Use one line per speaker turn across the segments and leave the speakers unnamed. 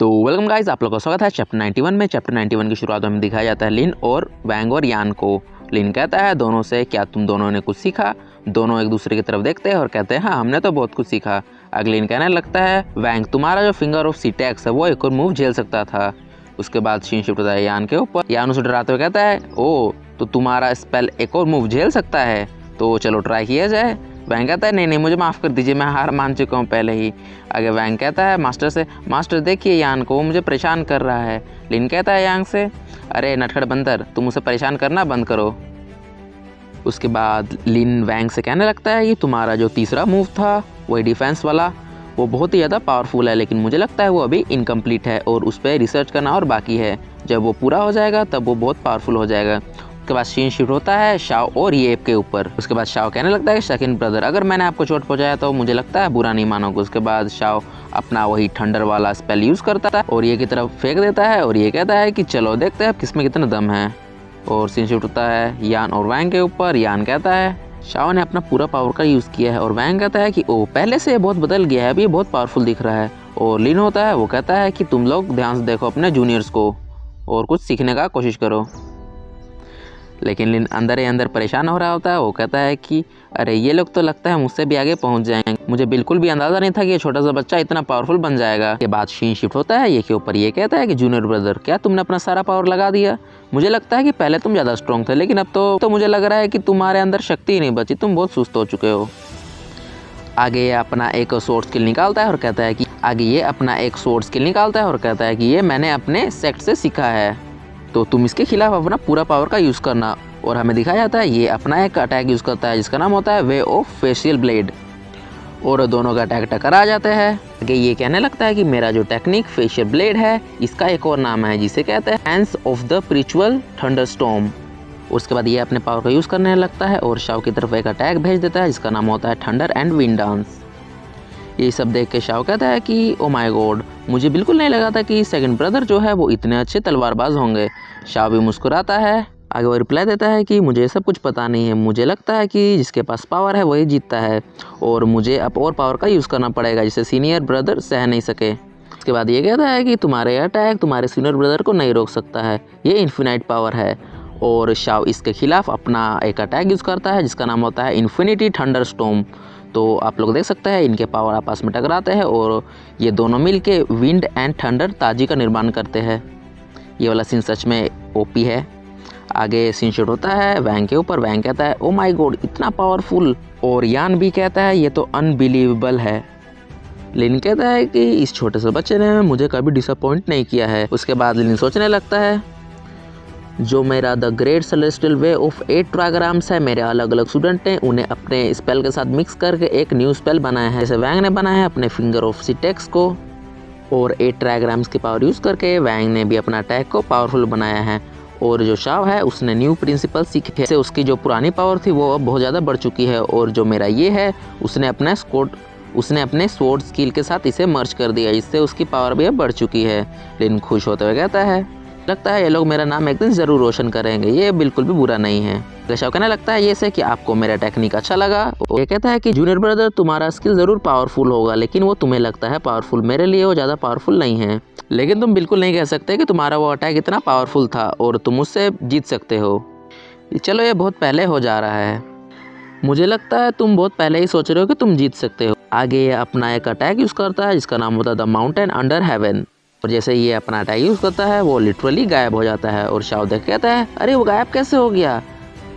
तो welcome guys, आप लोगों का स्वागत है चैप्टर 91 में। चैप्टर 91 की शुरुआत में दिखाया जाता है लिन और वैंग और यान को। लिन कहता है दोनों से, क्या तुम दोनों ने कुछ सीखा? दोनों एक दूसरे की तरफ देखते हैं और कहते हैं हाँ, हमने तो बहुत कुछ सीखा। अगले लिन कहने लगता है वैंग, तुम्हारा जो फिंगर ऑफ सीटेक्स है वो एक और मूव झेल सकता था। उसके बाद सीन शिफ्ट होता है यान के ऊपर। यान उसे डराते हुए कहता है ओ, तो तुम्हारा स्पेल एक और मूव झेल सकता है, तो चलो ट्राई किया जाए। वैंग कहता है नहीं, मुझे माफ़ कर दीजिए, मैं हार मान चुका हूँ पहले ही। आगे वैंग कहता है मास्टर से, मास्टर देखिए यान को, वो मुझे परेशान कर रहा है। लिन कहता है यांग से, अरे नटखट बंदर, तुम उसे परेशान करना बंद करो। उसके बाद लिन वैंग से कहने लगता है ये तुम्हारा जो तीसरा मूव था वही डिफेंस वाला, वो बहुत ही ज़्यादा पावरफुल है, लेकिन मुझे लगता है वो अभी इनकम्प्लीट है और उस पर रिसर्च करना और बाकी है। जब वो पूरा हो जाएगा तब वो बहुत पावरफुल हो जाएगा। उसके बाद सीन शिफ्ट होता है शाओ और येप के ऊपर। उसके बाद शाओ कहने लगता है सेकंड ब्रदर, अगर मैंने आपको चोट पहुंचाया तो मुझे लगता है बुरा नहीं मानोगे। उसके बाद शाओ अपना वही थंडर वाला स्पेल यूज़ करता है और ये की तरफ फेंक देता है और ये कहता है कि चलो देखते हैं किसमें कितना दम है। और सीन शिफ्ट होता है यान और वैंग के ऊपर। यान कहता है शाओ ने अपना पूरा पावर का यूज़ किया है और वैंग कहता है कि ओ, पहले से बहुत बदल गया है, अभी ये बहुत पावरफुल दिख रहा है। और लिन होता है, वो कहता है कि तुम लोग ध्यान से देखो अपने जूनियर्स को और कुछ सीखने का कोशिश करो। लेकिन लिन अंदर ही अंदर परेशान हो रहा होता है। वो कहता है कि अरे ये लोग तो लगता है मुझसे भी आगे पहुंच जाएंगे, मुझे बिल्कुल भी अंदाज़ा नहीं था कि ये छोटा सा बच्चा इतना पावरफुल बन जाएगा। के बाद सीन शिफ्ट होता है ये के ऊपर। ये कहता है कि जूनियर ब्रदर, क्या तुमने अपना सारा पावर लगा दिया? मुझे लगता है कि पहले तुम ज़्यादा स्ट्रॉन्ग थे, लेकिन अब तो मुझे लग रहा है कि तुम्हारे अंदर शक्ति ही नहीं बची, तुम बहुत सुस्त हो चुके हो। आगे ये अपना एक स्वॉर्ड स्किल निकालता है और कहता है कि ये मैंने अपने सेक्ट से सीखा है, तो तुम इसके खिलाफ अपना पूरा पावर का यूज़ करना। और हमें दिखाया जाता है ये अपना एक अटैक यूज़ करता है जिसका नाम होता है वे ऑफ फेशियल ब्लेड, और दोनों का अटैक टकरा जाते हैं। आगे ये कहने लगता है कि मेरा जो टेक्निक फेशियल ब्लेड है इसका एक और नाम है जिसे कहते हैं hands of the spiritual thunderstorm. उसके बाद ये अपने पावर का यूज़ करने लगता है और शाओ की तरफ एक अटैक भेज देता है जिसका नाम होता है थंडर एंड विंड डांस। ये सब देख के शाओ कहता है कि ओ माय गॉड, मुझे बिल्कुल नहीं लगा था कि सेकंड ब्रदर जो है वो इतने अच्छे तलवारबाज होंगे। शाओ भी मुस्कुराता है। आगे वो रिप्लाई देता है कि मुझे सब कुछ पता नहीं है, मुझे लगता है कि जिसके पास पावर है वही जीतता है और मुझे अब और पावर का यूज़ करना पड़ेगा जिसे सीनियर ब्रदर सह नहीं सके। उसके बाद ये कहता है कि तुम्हारे अटैक तुम्हारे सीनियर ब्रदर को नहीं रोक सकता है, ये इन्फिनाइट पावर है। और शाओ इसके खिलाफ अपना एक अटैक यूज़ करता है जिसका नाम होता है इन्फिनिटी थंडरस्टॉर्म। तो आप लोग देख सकते हैं इनके पावर आपस में टकराते हैं और ये दोनों मिल के विंड एंड थंडर ताजी का निर्माण करते हैं। ये वाला सीन सच में ओपी है। आगे सीन शूट होता है वैंग के ऊपर। वैंग कहता है ओ माय गॉड, इतना पावरफुल। और यान भी कहता है ये तो अनबिलीवेबल है। लिन कहता है कि इस छोटे से बच्चे ने मुझे कभी डिसअपॉइंट नहीं किया है। उसके बाद लिन सोचने लगता है जो मेरा the great celestial way of 8 trigrams है, मेरे अलग अलग स्टूडेंट ने उन्हें अपने स्पेल के साथ मिक्स करके एक न्यू स्पेल बनाया है। जैसे वैंग ने बनाया है अपने फिंगर ऑफ सीटेक्स को, और 8 ट्रायग्राम्स की पावर यूज़ करके वैंग ने भी अपना अटैक को पावरफुल बनाया है। और जो शाओ है उसने न्यू प्रिंसिपल सीखे थे, उसकी जो पुरानी पावर थी वो अब बहुत ज़्यादा बढ़ चुकी है। और जो मेरा ये है उसने अपने स्वॉर्ड स्किल के साथ इसे मर्ज कर दिया, जिससे उसकी पावर भी अब बढ़ चुकी है। लिन खुश होते हुए कहता है लगता है ये लोग मेरा नाम एक दिन ज़रूर रोशन करेंगे, ये बिल्कुल भी बुरा नहीं है। शाओ कहने लगता है ये से कि आपको मेरा टेक्निक अच्छा लगा। ये कहता है कि जूनियर ब्रदर, तुम्हारा स्किल ज़रूर पावरफुल होगा, लेकिन वो तुम्हें लगता है पावरफुल, मेरे लिए वो ज़्यादा पावरफुल नहीं है। लेकिन तुम बिल्कुल नहीं कह सकते कि तुम्हारा वो अटैक इतना पावरफुल था और तुम उससे जीत सकते हो। चलो ये बहुत पहले हो जा रहा है, मुझे लगता है तुम बहुत पहले ही सोच रहे हो कि तुम जीत सकते हो। आगे ये अपना एक अटैक यूज़ करता है जिसका नाम होता है द माउंटेन अंडर हेवन। और जैसे ये अपना अटैक यूज़ करता है वो लिटरली गायब हो जाता है। और शाओ देख कहता है अरे वो गायब कैसे हो गया?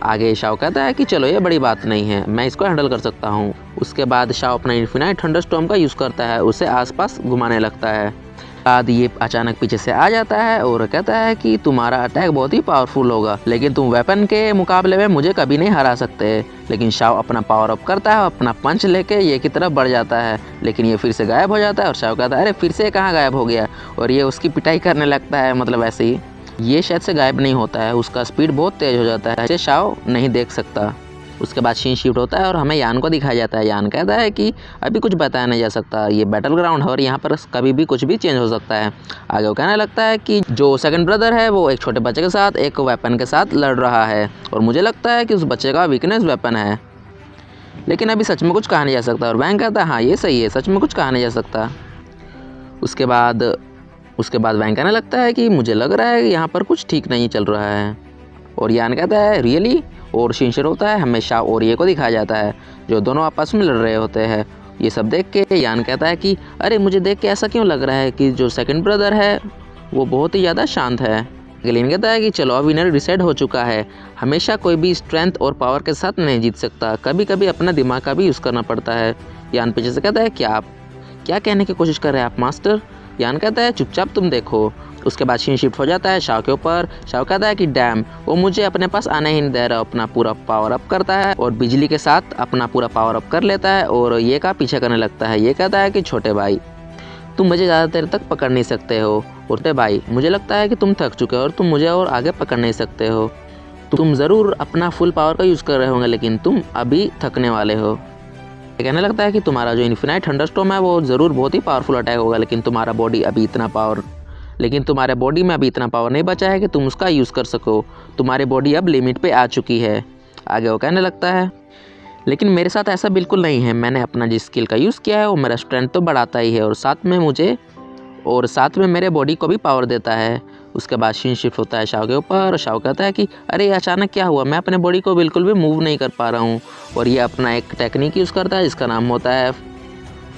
आगे शाओ कहता है कि चलो ये बड़ी बात नहीं है, मैं इसको हैंडल कर सकता हूँ। उसके बाद शाओ अपना इन्फिनाइट थंडरस्टॉर्म का यूज़ करता है, उसे आसपास घुमाने लगता है। बाद ये अचानक पीछे से आ जाता है और कहता है कि तुम्हारा अटैक बहुत ही पावरफुल होगा, लेकिन तुम वेपन के मुकाबले में मुझे कभी नहीं हरा सकते। लेकिन शाओ अपना पावर अप करता है, अपना पंच लेके ये की तरफ बढ़ जाता है, लेकिन ये फिर से गायब हो जाता है। और शाओ कहता है अरे फिर से कहाँ गायब हो गया? और ये उसकी पिटाई करने लगता है, मतलब ऐसे ही ये शायद से गायब नहीं होता है, उसका स्पीड बहुत तेज हो जाता है, इसे शाओ नहीं देख सकता। उसके बाद सीन शिफ्ट होता है और हमें यान को दिखाया जाता है। यान कहता है कि अभी कुछ बताया नहीं जा सकता, ये बैटल ग्राउंड है और यहाँ पर कभी भी कुछ भी चेंज हो सकता है। आगे वो कहने लगता है कि जो सेकंड ब्रदर है वो एक छोटे बच्चे के साथ एक वेपन के साथ लड़ रहा है और मुझे लगता है कि उस बच्चे का वीकनेस वेपन है, लेकिन अभी सच में कुछ कहा नहीं जा सकता। और वैंग कहता है हाँ ये सही है, सच में कुछ कहा नहीं जा सकता। उसके बाद उसके बाद वैंग कहने लगता है कि मुझे लग रहा है कि यहाँ पर कुछ ठीक नहीं चल रहा है। और यान कहता है रियली, और शिनशिरो होता है हमें शाओ और ये को दिखाया जाता है जो दोनों आपस में लड़ रहे होते हैं। ये सब देख के यान कहता है कि अरे मुझे देख के ऐसा क्यों लग रहा है कि जो सेकंड ब्रदर है वो बहुत ही ज़्यादा शांत है। ग्लेन कहता है कि चलो अब विनर डिसाइड हो चुका है, हमेशा कोई भी स्ट्रेंथ और पावर के साथ नहीं जीत सकता, कभी कभी अपना दिमाग का भी यूज़ करना पड़ता है। यान पीछे से कहता है क्या कहने की कोशिश कर रहे हैं आप मास्टर। यान कहता है चुपचाप तुम देखो। उसके बाद सीन शिफ्ट हो जाता है शाओ के ऊपर। शाओ कहता है कि डैम, वो मुझे अपने पास आने ही नहीं दे रहा। अपना पूरा पावर अप करता है और बिजली के साथ अपना पूरा पावर अप कर लेता है और ये का पीछे करने लगता है। ये कहता है कि छोटे भाई तुम मुझे ज़्यादा देर तक पकड़ नहीं सकते हो। छोटे भाई मुझे लगता है कि तुम थक चुके हो और तुम मुझे और आगे पकड़ नहीं सकते हो। तुम ज़रूर अपना फुल पावर का यूज़ कर रहे होंगे लेकिन तुम अभी थकने वाले हो। कहने लगता है कि तुम्हारा जो इन्फिनाइट थंडरस्टॉर्म है वो ज़रूर बहुत ही पावरफुल अटैक होगा लेकिन तुम्हारा बॉडी अभी तुम्हारे बॉडी में अभी इतना पावर नहीं बचा है कि तुम उसका यूज़ कर सको। तुम्हारी बॉडी अब लिमिट पे आ चुकी है। आगे वो कहने लगता है लेकिन मेरे साथ ऐसा बिल्कुल नहीं है। मैंने अपना जिस स्किल का यूज़ किया है वो मेरा स्ट्रेंथ तो बढ़ाता ही है और साथ में मेरे बॉडी को भी पावर देता है। उसके बाद सीन शिफ्ट होता है शाओ के ऊपर। शाओ कहता है कि अरे अचानक क्या हुआ, मैं अपने बॉडी को बिल्कुल भी मूव नहीं कर पा रहा हूँ। और ये अपना एक टेक्निक यूज़ करता है जिसका नाम होता है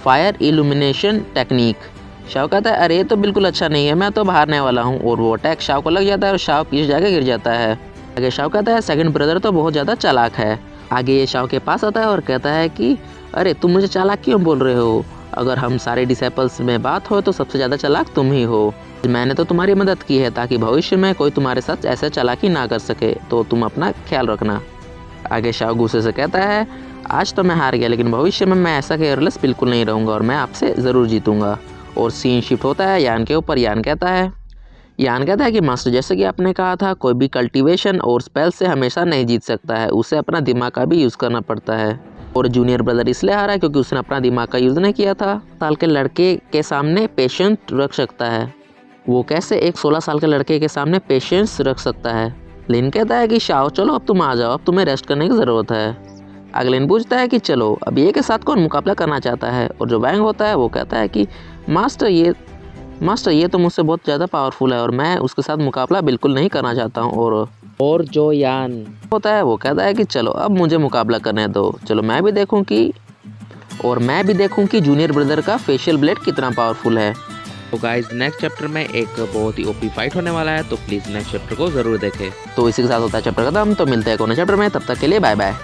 फायर इल्यूमिनेशन टेक्निक। शाओ कहता है अरे ये तो बिल्कुल अच्छा नहीं है, मैं तो हारने वाला हूँ। और वो अटैक शाओ को लग जाता है और शाओ पीछे जाके गिर जाता है। आगे शाओ कहता है सेकंड ब्रदर तो बहुत ज़्यादा चालाक है। आगे ये शाओ के पास आता है और कहता है कि अरे तुम मुझे चालाक क्यों बोल रहे हो, अगर हम सारे डिसेपल्स में बात हो तो सबसे ज़्यादा चालाक तुम ही हो। मैंने तो तुम्हारी मदद की है ताकि भविष्य में कोई तुम्हारे साथ ऐसा चालाकी ना कर सके, तो तुम अपना ख्याल रखना। आगे शाओ गुस्से से कहता है आज तो मैं हार गया लेकिन भविष्य में मैं ऐसा केयरलेस बिल्कुल नहीं रहूँगा और मैं आपसे ज़रूर जीतूँगा। और सीन शिफ्ट होता है यान के ऊपर। यान कहता है कि मास्टर जैसे कि आपने कहा था कोई भी कल्टीवेशन और स्पेल से हमेशा नहीं जीत सकता है, उसे अपना दिमाग का भी यूज़ करना पड़ता है। और जूनियर ब्रदर इसलिए हारा है क्योंकि उसने अपना दिमाग का यूज़ नहीं किया था। साल के लड़के के सामने पेशेंस रख सकता है, वो कैसे एक 16 साल के लड़के के सामने पेशेंस रख सकता है। लिन कहता है कि शाओ चलो अब तुम आ जाओ, अब तुम्हें रेस्ट करने की ज़रूरत है। अगलिन पूछता है कि चलो अब ये के साथ कौन मुकाबला करना चाहता है। और जो वैंग होता है वो कहता है कि मास्टर ये तो मुझसे बहुत ज़्यादा पावरफुल है और मैं उसके साथ मुकाबला बिल्कुल नहीं करना चाहता हूँ। और जो यान होता है वो कहता है कि चलो अब मुझे मुकाबला करने दो, चलो मैं भी देखूं कि जूनियर ब्रदर का फेशियल ब्लेड कितना पावरफुल है।
तो गाइस नेक्स्ट चैप्टर में एक बहुत ही ओपी फाइट होने वाला है, तो प्लीज़ नेक्स्ट चैप्टर को ज़रूर देखें।
तो इसी के साथ होता है चैप्टर खत्म। तो मिलते हैं कोने चैप्टर में, तब तक के लिए बाय बाय।